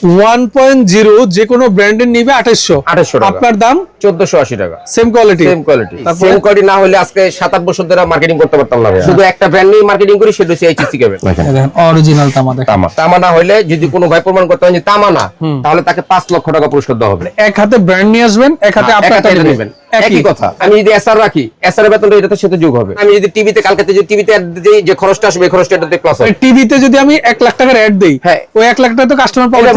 1.0 যে কোনো ব্র্যান্ডের নিবে 2800 টাকা, আপনার দাম 1480 টাকা। সেম কোয়ালিটি সেম কোয়ালিটি না হলে আজকে 7-8 বছর ধরে মার্কেটিং করতে পারতাম না। শুধু একটা ব্র্যান্ড নিয়ে মার্কেটিং করি, সেটা হচ্ছে এইচএসসি কেবল। দেখেন অরিজিনাল তামা, দেখেন তামা না হলে যদি কোনো ভাই প্রমাণ করতে হয় যে তামা না, তাহলে তাকে 5 লক্ষ টাকা পুরস্কার দেওয়া হবে। এক হাতে ব্র্যান্ড নিয়ে আসবেন, এক হাতে আপনারটা নেবেন, একই কথা। আমি যদি এসআর রাখি, এসআর এর বেতনটা এটাতে সাথে যোগ হবে। আমি যদি টিভিতে কালকে যদি টিভিতে অ্যাড দেই, যে খরচটা আসবে এই খরচটা এটাতে প্লাস হবে। টিভিতে যদি আমি 1 লাখ টাকার অ্যাড দেই, হ্যাঁ ওই 1 লাখ টাকা তো কাস্টমার পাবে,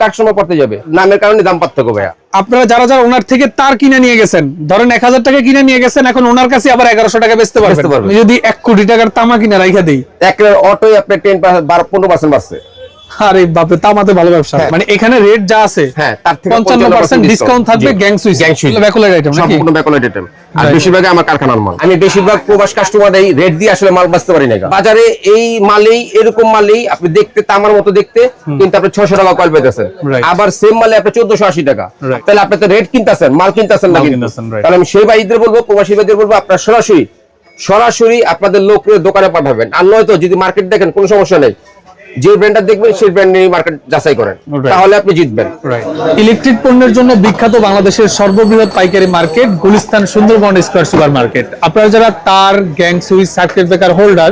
কাস্টমার পড়তে যাবে, নামের কারণে দাম পার্থক্য ভাইয়া। আপনারা যারা যারা ওনার থেকে তার কিনে নিয়ে গেছেন, ধরেন 1000 টাকা কিনে নিয়ে গেছেন, এখন ওনার কাছে আবার 1100 টাকা বেচতে পারবেন। আমি যদি 1 কোটি টাকার তামা কিনে রাইখা দেই, একটা অটোই আপনার 10-15% বাড়ছে। আরে বাপরে, তামাতে ভালো ব্যবসা। মানে এখানে রেট যা আছে, হ্যাঁ, তার থেকে 55% ডিসকাউন্ট থাকবে। গ্যাং সুইচ ব্যাকলাইট আইটেম নাকি? সম্পূর্ণ ব্যাকলাইট আইটেম। আর বেশিরভাগ আমার কারখানার মাল। আমি বেশিরভাগ প্রবাস কাস্টমার এই রেট দিয়ে আসলে মাল বেচতে পারি না। বাজারে এই মালেই, এরকম মালেই আপনি দেখতে তামার মতো দেখতে, কিন্তু আপনি 600 টাকা কয়েল পেতেছেন। আবার সেম মালে আপনি 1480 টাকা। তাহলে আপনি তো রেট কিনতেছেন, মাল কিনতেছেন না। তাহলে আমি সেই ভাইদের বলবো, প্রবাসী ভাইদের বলবো, আপনারা সরাসরি আপনাদের লোকের দোকানে পাঠাবেন। আর নয়তো যদি মার্কেট দেখেন, কোনো সমস্যা নেই, যে ব্র্যান্ডটা দেখবেন সেই ব্র্যান্ড নিয়ে মার্কেট যাচাই করেন, তাহলে আপনি জিতবেন। ইলেকট্রিক পণ্যের জন্য বিখ্যাত বাংলাদেশের সর্ববৃহৎ পাইকারি market Gulistan Sundarban square super market. আপনারা যারা তার, gang switch, circuit breaker holder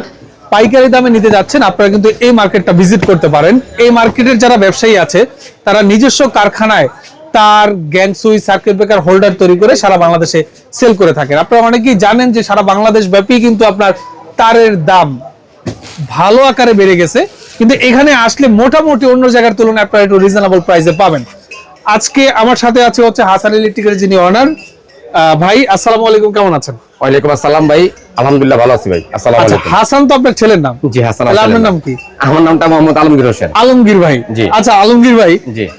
পাইকারি দামে নিতে যাচ্ছেন, আপনারা কিন্তু এই মার্কেটটা ভিজিট করতে পারেন। এই মার্কেটের যারা ব্যবসায়ী আছে, তারা নিজস্ব কারখানায় তার, gang switch, circuit breaker holder তৈরি করে সারা বাংলাদেশে সেল করে থাকেন। আপনারা অনেকেই জানেন যে সারা বাংলাদেশ ব্যাপী কিন্তু আপনার তারের দাম ভালো আকারে বেড়ে গেছে, কিন্তু এখানে আসলে মোটামুটি অন্য জায়গার তুলনায় আপনারা একটু রিজনেবল প্রাইসে পাবেন। আজকে আমার সাথে আছে হচ্ছে হাসান ইলেকট্রিকের যিনি ওনার। ভাই আসসালামু আলাইকুম, কেমন আছেন? ওয়ালাইকুম আসসালাম ভাই, আলহামদুলিল্লাহ ভালো আছি ভাই। আসসালামু আলাইকুম। হাসান তো আপনার ছেলের নাম? জি, হাসান। আপনার নাম কি? আমার নামটা মোহাম্মদ আলমগীর হোসেন। আলমগীর ভাই। আচ্ছা আলমগীর ভাই,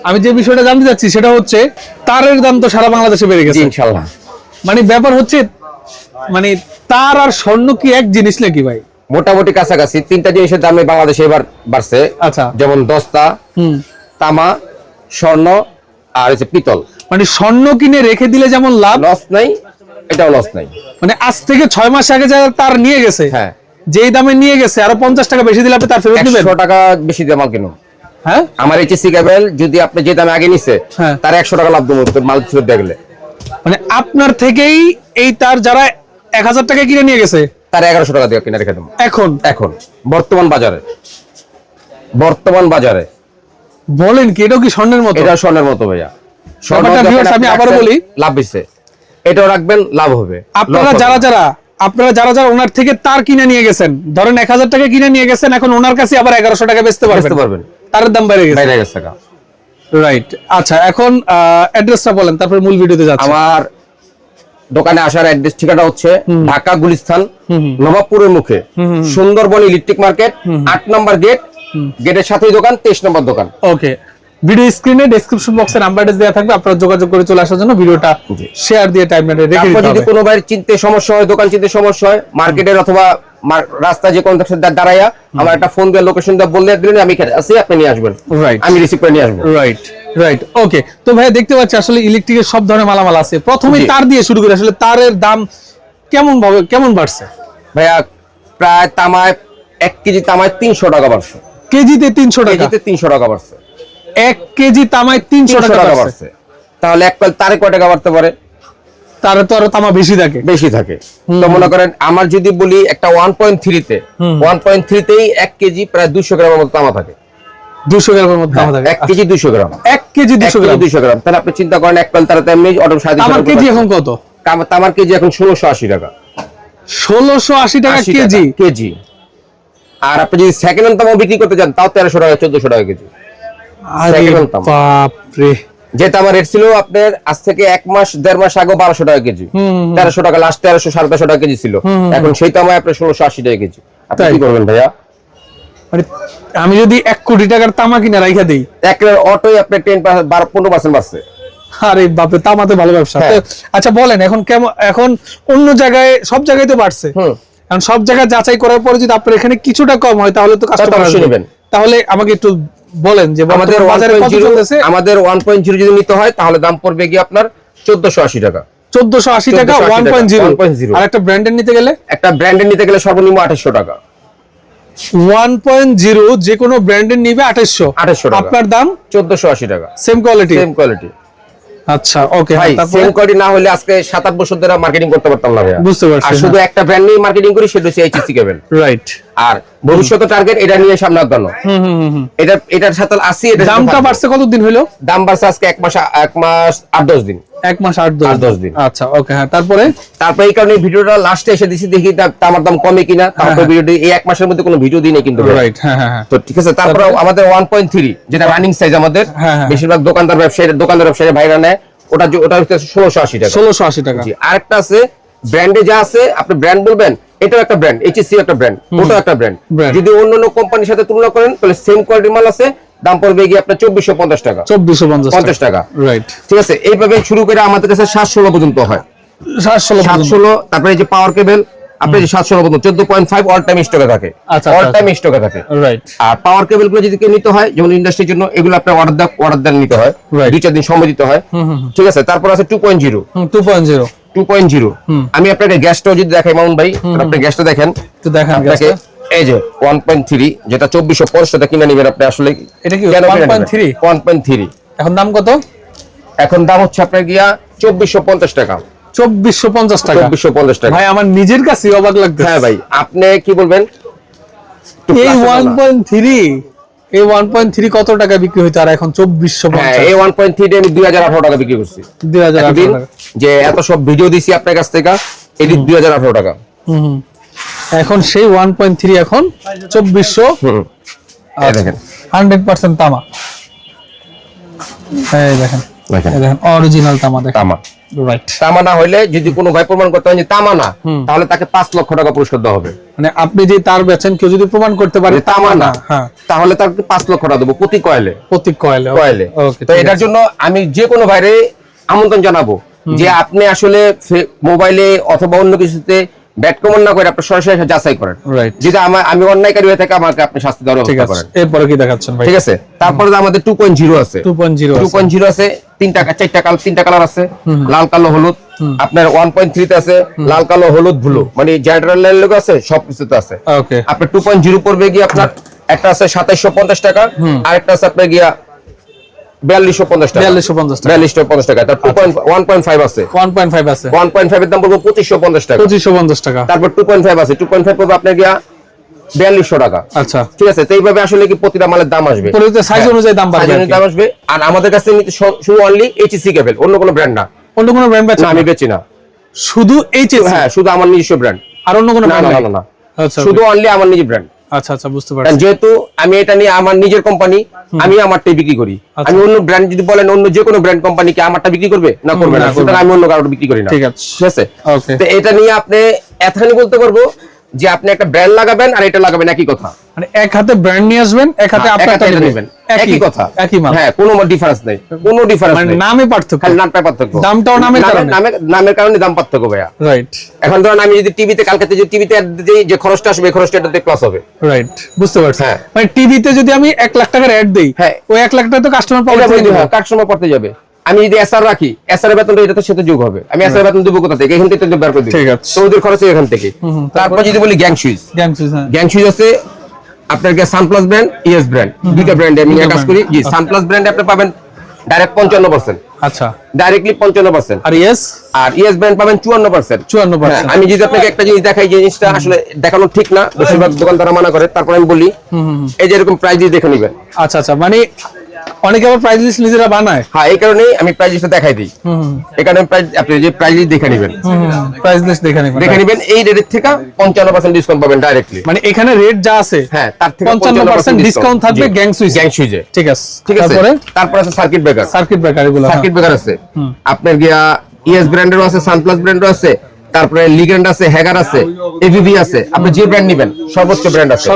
আমি যে বিষয়টা জানতে চাচ্ছি সেটা হচ্ছে তারের দাম তো সারা বাংলাদেশে বেড়ে গেছে ইনশাআল্লাহ। মানে ব্যাপার হচ্ছে, মানে তার আর স্বর্ণ কি এক জিনিস নাকি ভাই? মোটামুটি কাছাকাছি। 3টা জিনিসের দামে বাংলাদেশে এবার বাড়ছে। আচ্ছা, যেমন দস্তা, তামা, স্বর্ণ আর হচ্ছে পিতল। মানে স্বর্ণ কিনে রেখে দিলে যেমন লাভ, লস নাই, এটাও লস নাই। মানে আজ থেকে 6 মাস আগে যারা তার নিয়ে গেছে, হ্যাঁ, যেই দামে নিয়ে গেছে, আরো 50 টাকা বেশি দিলে আপনি তার ফেরত দিবেন। 100 টাকা বেশি দিয়ে মাল কিনুন। হ্যাঁ, আমার এইচএসসি কেবল যদি আপনি যে দামে আগে নিছে, তার 100 টাকা লাভ দেবো মাল ফেরত দেখলে। মানে আপনার থেকেই এই তার যারা 1000 টাকা কিনে নিয়ে গেছে, তার 1100 টাকা দিয়ে কিনে রেখে দেবো। এখন বর্তমান বাজারে বলেন কি, এটাও কি স্বর্ণের মতো? এটা স্বর্ণের মতো ভাইয়া। আমি আবারও বলি, লাভ হইছে, এটাও রাখবেন, লাভ হবে। আপনারা যারা যারা ওনার থেকে তার কিনে নিয়ে গেছেন, ধরেন 1000 টাকা কিনে নিয়ে গেছেন, এখন ওনার কাছে আবার 1100 টাকা বেচতে পারবেন। তার দাম বেড়ে গেছে টাকা। রাইট। আচ্ছা, এখন অ্যাড্রেসটা বলেন, তারপর মূল ভিডিওতে যাচ্ছি। আমার দোকানে আসার অ্যাড্রেস ঠিকানা হচ্ছে ঢাকা গুলিস্তান নবাবপুরের মুখে সুন্দরবন ইলেকট্রিক মার্কেট, 8 নম্বর গেট, গেটের সাথেই দোকান, 23 নম্বর দোকান। ওকে, ভিডিও স্ক্রিনে ডেসক্রিপশন বক্সে নাম্বার দেওয়া থাকবে, আপনারা যোগাযোগ করে চলে আসার জন্য ভিডিওটা শেয়ার দিয়ে টাইমলাইনে রেখে দিতে হবে। যদি কোনো ভাইয়ের চিনতে সমস্যা হয়, দোকান চিনতে সমস্যা হয়, মার্কেটের অথবা রাস্তা যে কোন দাঁড়াইয়া আমার একটা ফোন দিয়ে লোকেশন দিয়ে বললে দিলেন, আমি আছি, আপনি নিয়ে আসবেন। রাইট, আমি রিসিভ করে নিয়ে আসবো। রাইট। ওকে, তো ভাই দেখতে পাচ্ছি আসলে ইলেকট্রিকের সব ধরনের মালামাল আছে। প্রথমে তার দিয়ে শুরু করি, আসলে তারের দাম কেমন বাড়ছে ভাইয়া? প্রায় তামায় 1 কেজি তামায় 300 টাকা বাড়ছে। কেজিতে 300 টাকা? কেজিতে 300 টাকা বাড়ছে। 1 কেজি তামায় 300 টাকা বাড়ছে। তাহলে এক কয়েল তারে কয় টাকা বাড়তে পারে? তারে তো আরো তামা বেশি থাকে। তো মনে করেন আমার যদি বলি একটা 1.3 তেই 1 কেজি প্রায় 200 গ্রামের মতো তামা থাকে। 200 গ্রামের মতো তামা থাকে। 1 কেজি 200 গ্রাম। 1 কেজি 200 গ্রাম। তাহলে আপনি চিন্তা করেন এক কয়েল তারা তেমনি অটো 7.5 আমার কেজি এখন কত? তামার কেজি এখন 1680 টাকা। 1680 টাকা কেজি। আর আপনি যদি সেকেন্ড হ্যান্ড তামা বিক্রি করতে যান, তাও 1300 টাকা 1400 টাকা কেজি। বাপ রে, যে তামার রেট ছিল আপনার আজ থেকে 1-1.5 মাস আগে 1200 টাকা কেজি, 1300 টাকা, লাস্ট 1300 1350 টাকা কেজি ছিল। এখন সেই তামায় আপনার 1680 টাকা কেজি। আপনি কি করবেন ভাইয়া? মানে আমি যদি 1 কোটি টাকার তামা কিনে রাইখা দেই, একটা অটোই আপনার 10-15% বাড়ছে। আরে বাপরে, তামাতে ভালো ব্যবসা। আচ্ছা বলেন, এখন অন্য জায়গায়, সব জায়গায় তো বাড়ছে, এখন সব জায়গায় যাচাই করার পরে যদি আপনার এখানে কিছুটা কম হয়, তাহলে তো কাস্টমার নেবেন। তাহলে আমাকে একটু বলেন যে আমাদের বাজারে কত চলতেছে? আমাদের 1.0 যদি নিতে হয়, তাহলে দাম পড়বে কি আপনার 1480 টাকা। 1480 টাকা 1.0। আর একটা ব্র্যান্ডের নিতে গেলে? একটা ব্র্যান্ডের নিতে গেলে সর্বনিম্ন 2800 টাকা। 1.0 যে কোনো ব্র্যান্ডের নিবে 2800 টাকা। আপনার দাম 1480 টাকা। Same quality. আচ্ছা ওকে, ভাই সেম কোয়ালিটি না হলে আজকে 7-8 বছর ধরে মার্কেটিং করতে পারতাম না ভাইয়া। বুঝতে পারছি। আর শুধু একটা ব্র্যান্ড নিয়ে মার্কেটিং করি, সেটা হচ্ছে এইচএসসি কেবল। রাইট। আর ভবিষ্যতে টার্গেট এটা নিয়ে সামনে আগানো। এটার সাথে আসি। দামটা বাড়ছে কতদিন হলো? দাম বাড়ছে আজকে 1 মাস 8-10 দিন। 1 মাস 8-10 দিন। আচ্ছা ওকে, হ্যাঁ। তারপরে এই কারণে ভিডিওটা লাস্টে এসে দিছি, দেখি তামার দাম কমে কিনা। তারপর ভিডিওটি এই 1 মাসের মধ্যে কোনো ভিডিও দিই না কিন্তু। রাইট, হ্যাঁ। তো ঠিক আছে। তারপর আমাদের 1.3 যেটা রানিং সাইজ আমাদের, বেশিরভাগ দোকানদার ব্যবসায়ী ভাইরা নেয়, ওটা হচ্ছে 1680 টাকা। 1680 টাকা। জি। আরেকটা আছে ব্র্যান্ডে যা আছে, আপনি ব্র্যান্ড বলবেন, এটাও একটা ব্র্যান্ড, এইচএসসি একটা ব্র্যান্ড, ওটাও একটা ব্র্যান্ড। যদি অন্যান্য কোম্পানির সাথে তুলনা করেন তাহলে সেম কোয়ালিটির মাল আছে, দাম পড়বে গিয়ে আপনার 2450 টাকা। 2450 টাকা। রাইট। ঠিক আছে। এইভাবে শুরু করে আমাদের কাছে 716 পর্যন্ত হয়। 716। তারপরে এই যে পাওয়ার কেবল আপনি যে 716 পর্যন্ত 14.5 অল টাইম স্টকে থাকে। অল টাইম স্টকে থাকে। রাইট। আর পাওয়ার কেবল গুলো যদি কেউ নিতে হয়, যেমন ইন্ডাস্ট্রির জন্য, এগুলো আপনার অর্ডার দেন নিতে হয়, 2-4 দিন সময় দিতে হয়। ঠিক আছে। তারপর আছে 2.0। 2.0 আমি আপনাকে গ্যাসটাও যদি দেখাই মামুন ভাই, আপনি গ্যাসটা দেখেন তো দেখেন। আপনাকে এই যে 1.3 যেটা 2450 টাকা কিনে নেবেন আপনি। আসলে এটা কি 1.3? 1.3 এখন দাম কত? এখন দাম হচ্ছে আপনার গিয়া 2450 টাকা। 2450 টাকা। 2450 টাকা। ভাই আমার নিজের কাছে অবাক লাগতেছে। হ্যাঁ ভাই, আপনি কি বলবেন? এই 1.3 কত টাকা বিক্রি হইতো, আর এখন 2450? হ্যাঁ, এই 1.3 আমি 2018 টাকা বিক্রি করছি। 2018 টাকা। যে এত সব ভিডিও দিছি আপনার কাছ থেকে, এটি 2018 টাকা। এখন সেই 1.3 এখন 2400। এই দেখেন 100% তামা। এই দেখেন অরিজিনাল তামা। দেখেন তামা। রাইট। তামা না হইলে যদি কোনো ভাই প্রমাণ করতে হয় যে তামা না, তাহলে তাকে 5 লক্ষ টাকা পুরস্কার দেওয়া হবে। মানে আপনি যে তার বেচেন, কেউ যদি প্রমাণ করতে পারে তামা না, হ্যাঁ, তাহলে তাকে 5 লক্ষ টাকা দেবো প্রতি কয়েলে। ওকে। তো এটার জন্য আমি যে কোনো ভাইরে আমন্ত্রণ জানাবো যে আপনি আসলে মোবাইলে অথবা অন্য কিছুতে ব্যাট কমন না করে আপনি সরাসরি যাচাই করেন। যদি আমি অন্যায়কারী হয়ে থাকে, আমাকে আপনি শাস্তি দেওয়ার ব্যবস্থা করেন। এরপরে কি দেখাচ্ছেন ভাই? ঠিক আছে। তারপরে আমাদের 2.0 আছে। 2.0 আছে 3টা কালার আছে, লাল কালো হলুদ। আপনার 1.3 তে আছে লাল কালো হলুদ ব্লু, মানে জেনারেল লাইন লোক আছে, সবকিছুতে আছে। ওকে। আপনার 2.0 পড়বে গিয়ে আপনার একটা আছে 2750 টাকা, আরেকটা আছে আপনার গিয়া 4250 টাকা। 4250 টাকা। তার 1.5 আছে। 1.5 এর দাম পড়বে 2550 টাকা। 2550 টাকা। তারপর 2.5 আছে। 2.5 পড়বে আপনার গিয়া 4200 টাকা। আচ্ছা, ঠিক আছে। তো এইভাবে আসলে কি প্রতিটা মালের দাম আসবে, প্রতিটা সাইজ অনুযায়ী দাম আসবে। আর আমাদের কাছে শুধু অনলি এইচএসসি কেবল, অন্য কোনো ব্র্যান্ড না। অন্য কোনো ব্র্যান্ড বেচেন? আমি বেচি না, শুধু এইচএসসি। হ্যাঁ, শুধু আমার নিজস্ব ব্র্যান্ড। আর অন্য কোনো ব্র্যান্ড না। আচ্ছা, শুধু অনলি আমার নিজের ব্র্যান্ড। আচ্ছা, বুঝতে পারছি। যেহেতু আমি এটা নিয়ে আমার নিজের কোম্পানি, আমি আমারটাই বিক্রি করি। আমি অন্য ব্র্যান্ড যদি বলেন, অন্য যে কোনো ব্র্যান্ড কোম্পানি কি আমারটা বিক্রি করবে? না, করবে না। সুতরাং আমি অন্য কারোটা বিক্রি করি না। ঠিক আছে। ওকে। তো এটা নিয়ে আপনি এতখানি বলতে পারবো যে আপনি একটা ব্র্যান্ড লাগাবেন আর এটা লাগাবেন একই কথা। মানে এক হাতে ব্র্যান্ড নিয়ে আসবেন, এক হাতে আপনারটা নেবেন, একই কথা, একই মাল। হ্যাঁ, কোনো ডিফারেন্স নাই, কোনো ডিফারেন্স মানে নাই। নামে পার্থক্য, খালি নামটা পার্থক্য। দামটাও নামের কারণে দাম পার্থক্য ভাইয়া। রাইট। এখন ধরেন আমি যদি টিভিতে কালকে টিভিতে যে খরচটা আসবে, খরচটা এটাতে প্লাস হবে। রাইট, বুঝতে পারছি। হ্যাঁ, মানে টিভিতে যদি আমি 1 লাখ টাকার অ্যাড দেই, হ্যাঁ, ওই 1 লাখ টাকা তো কাস্টমার পাবে, কাস্টমার পড়তে যাবে। আমি যদি এসআর রাখি, এসআর এর বেতনটা এটাতে সাথে যোগ হবে। আমি এসআর বেতন দেব কোথা থেকে? এখান থেকে তো বের করে দিই। ঠিক আছে। সৌদির খরচ এখান থেকে। তারপর যদি বলি গ্যাং সুইচ আছে আপনার কাছে, সানপ্লাস ব্র্যান্ড, ইএস ব্র্যান্ড, দুইটা ব্র্যান্ডে আমি কাজ করি। জি, সানপ্লাস ব্র্যান্ডে আপনি পাবেন ডাইরেক্ট 55%। আচ্ছা, ডাইরেক্টলি 55%। আর ইএস ব্র্যান্ড পাবেন 54%। 54%। আমি যদি আপনাকে একটা জিনিস দেখাই, জিনিসটা আসলে দেখানো ঠিক না, বেশিরভাগ দোকানদাররা মানা করে, তারপর আমি বলি এই যে এরকম প্রাইস দিয়ে দেখে নেবেন। আচ্ছা, মানে অনেকে আবার প্রাইস লিস্ট নিজেরা বানায়। হ্যাঁ, এই কারণেই আমি প্রাইস লিস্টটা দেখাই দিই। এখানে আপনি যে প্রাইস লিস্ট দেখে নেবেন, প্রাইস লিস্ট দেখে নেবেন, এই রেটের থেকে 55% ডিসকাউন্ট পাবেন ডাইরেক্টলি। মানে এখানে রেট যা আছে, হ্যাঁ, তার থেকে 55% ডিসকাউন্ট থাকবে গ্যাং সুইচে। ঠিক আছে। তারপর আছে সার্কিট ব্রেকার এগুলো। সার্কিট ব্রেকার আছে আপনার গিয়া ইএস ব্র্যান্ডেরও আছে, সানপ্লাস ব্র্যান্ডেরও আছে, তারপরে লিগেন্ড আছে, হ্যাগার আছে, এভিভি আছে। আপনি যে ব্র্যান্ড নেবেন সর্বোচ্চ ব্র্যান্ড আছে।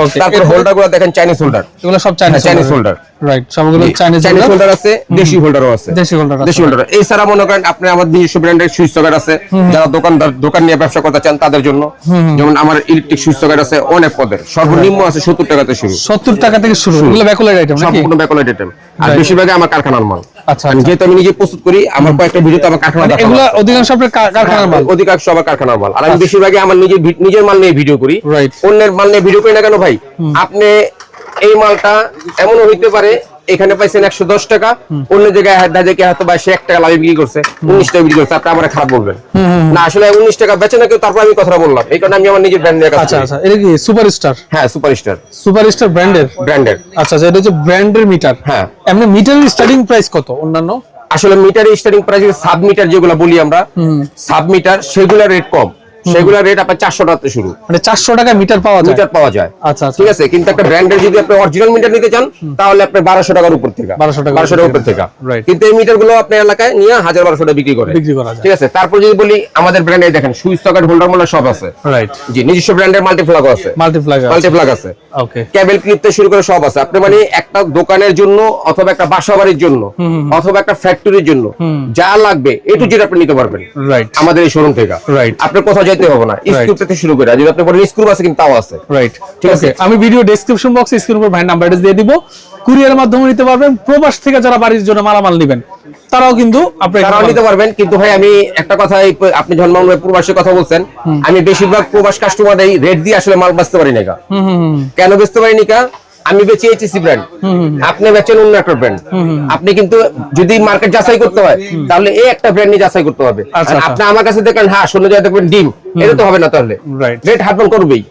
ওকে। তারপর হোল্ডারগুলো দেখেন চাইনিজ হোল্ডার, এগুলো সব চাইনিজ হোল্ডার। রাইট, সবগুলো চাইনিজ হোল্ডার আছে, দেশি হোল্ডারও আছে। দেশি হোল্ডার এছাড়া মনে করেন আপনি আমার নিজস্ব ব্র্যান্ডের সুইচ সকেট আছে, যারা দোকান নিয়ে ব্যবসা করতে চান তাদের জন্য। যেমন আমার ইলেকট্রিক সুইচ সকেট আছে অনেক পদের, সর্বনিম্ন আছে 70 টাকা থেকে শুরু। 70 টাকা থেকে শুরু। এগুলো ব্যাকলাইট আইটেম নাকি? সম্পূর্ণ ব্যাকলাইট আইটেম, আর বেশিরভাগই আমার কারখানার মাল। আচ্ছা, আমি যেহেতু আমি নিজে প্রস্তুত করি, আমার কয়েকটা ভিডিওতে আমার কারখানা দেখানো এগুলা আছে। অধিকাংশ আপনার কারখানার মাল। অধিকাংশ আমার কারখানার মাল। আর আমি বেশিরভাগই আমার নিজের মাল নিয়ে ভিডিও করি, Right. অন্যের মাল নিয়ে ভিডিও করি না কেন ভাই? আপনি এই মালটা এমনও হইতে পারে এখানে পাইছেন 110 টাকা, অন্য জায়গায় হয়তো বা সে 1 টাকা লাভে বিক্রি করছে, 19 টাকা বিক্রি করছে, আপনি আমার খারাপ বলবেন না। আসলে 19 টাকা বেচে না কেউ, তারপর আমি কথা বললাম, এই কারণে আমি আমার নিজের ব্র্যান্ড নিয়ে কাজ আচ্ছা করি। আচ্ছা, এটা কি সুপারস্টার? হ্যাঁ, সুপারস্টার ব্র্যান্ডের। আচ্ছা, আচ্ছা, এটা হচ্ছে ব্র্যান্ডের মিটার। হ্যাঁ। এমনি মিটারের স্টার্টিং প্রাইস কত অন্যান্য? আসলে মিটারের স্টার্টিং প্রাইস সাব মিটার যেগুলো বলি আমরা, সাব মিটার, সেগুলোর রেট কম, সেগুলোর রেট আপনার 400 টাকা থেকে শুরু। মানে 400 টাকা মিটার পাওয়া যায়? মিটার পাওয়া যায়। আচ্ছা আচ্ছা, ঠিক আছে, কিন্তু একটা ব্র্যান্ডের যদি আপনি অরিজিনাল মিটার নিতে চান তাহলে আপনি 1200 টাকার উপর থেকে, 1200 টাকার উপর থেকে। Right. কিন্তু এই মিটার গুলো আপনার এলাকায় নিয়ে 1000-1200 টাকা বিক্রি করা যায়। ঠিক আছে, তারপর যদি বলি আমাদের ব্র্যান্ডে দেখেন সুইচ সকেট হোল্ডার মোল্ডার সব আছে। রাইট। জি, নিজস্ব ব্র্যান্ডের মাল্টিপ্লাগ আছে, মাল্টিপ্লাগ আছে, ওকে। কেবল ক্লিপ থেকে শুরু করে সব আছে। আপনি মানে একটা দোকানের জন্য অথবা একটা বাসাবাড়ির জন্য অথবা একটা ফ্যাক্টরির জন্য যা লাগবে এ টু জেড আপনি নিতে পারবেন রাইট। আমাদের এই শোরুম থেকে। রাইট। আপনার কোথাও যেতে হবে না, স্ক্রু থেকে শুরু করে, যদি আপনি বলেন স্ক্রু আছে কিন্তু তাও আছে। রাইট, ঠিক আছে। আমি ভিডিও ডেসক্রিপশন বক্সে স্ক্রিন উপর ভাই নাম্বার দিয়ে দিব, কুরিয়ারের মাধ্যমে নিতে পারবেন। প্রবাস থেকে যারা বাড়ির জন্য মালামাল নেবেন তারাও কিন্তু তারাও নিতে পারবেন। কিন্তু ভাই আমি একটা কথা, আপনি যখন প্রবাসের কথা বলছেন, আমি বেশিরভাগ প্রবাস কাস্টমারদের রেট দিয়ে আসলে মাল বেচতে পারি না। কেন বেচতে পারি না? আমি বেচি এইচএসি ব্র্যান্ড, আপনি বেচেন অন্য একটা ব্র্যান্ড। আপনি কিন্তু যদি মার্কেট যাচাই করতে হয় তাহলে এই একটা ব্র্যান্ড নিয়ে যাচাই করতে হবে। আচ্ছা, আপনি আমার কাছে দেখেন হ্যাঁ শূন্য জায়গায় দেখবেন ডিম, এটা তো হবে না। তাহলে Right. রেট হাফডাউন করবেই,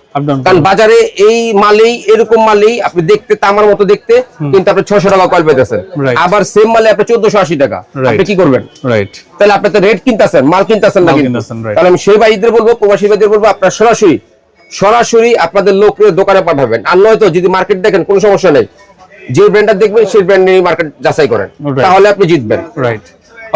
কারণ বাজারে এই মালেই, এরকম মালেই আপনি দেখতে তামার মতো দেখতে, কিন্তু আপনি 600 টাকা কয়েল পেতেছেন। Right. আবার সেম মালে আপনি 1480 টাকা, আপনি কি করবেন? রাইট। তাহলে আপনি তো রেট কিনতেছেন, মাল কিনতেছেন না। কিন্তু right. তাহলে আমি সেই ভাইদের বলবো, প্রবাসী ভাইদের বলবো, আপনার সরাসরি আপনাদের লোককে দোকানে পাঠাবেন। আর নয়তো যদি মার্কেট দেখেন কোনো সমস্যা নেই, যে ব্র্যান্ডটা দেখবেন সেই ব্র্যান্ড নিয়ে মার্কেট যাচাই করেন, Right. তাহলে আপনি জিতবেন। রাইট,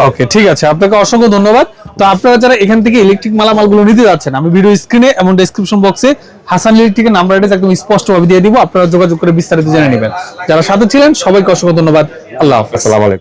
ওকে, ঠিক আছে, আপনাকে অসংখ্য ধন্যবাদ। তো আপনারা যারা এখান থেকে ইলেকট্রিক মালামালগুলো নিতে যাচ্ছেন, আমি ভিডিও স্ক্রিনে এবং ডেসক্রিপশন বক্সে হাসান ইলেকট্রিকের নাম্বার অ্যাড্রেস একদম স্পষ্টভাবে দিয়ে দিব, আপনারা যোগাযোগ করে বিস্তারিত জেনে নেবেন। যারা সাথে ছিলেন সবাইকে অসংখ্য ধন্যবাদ। আল্লাহ হাফেজ। আসসালামু আলাইকুম।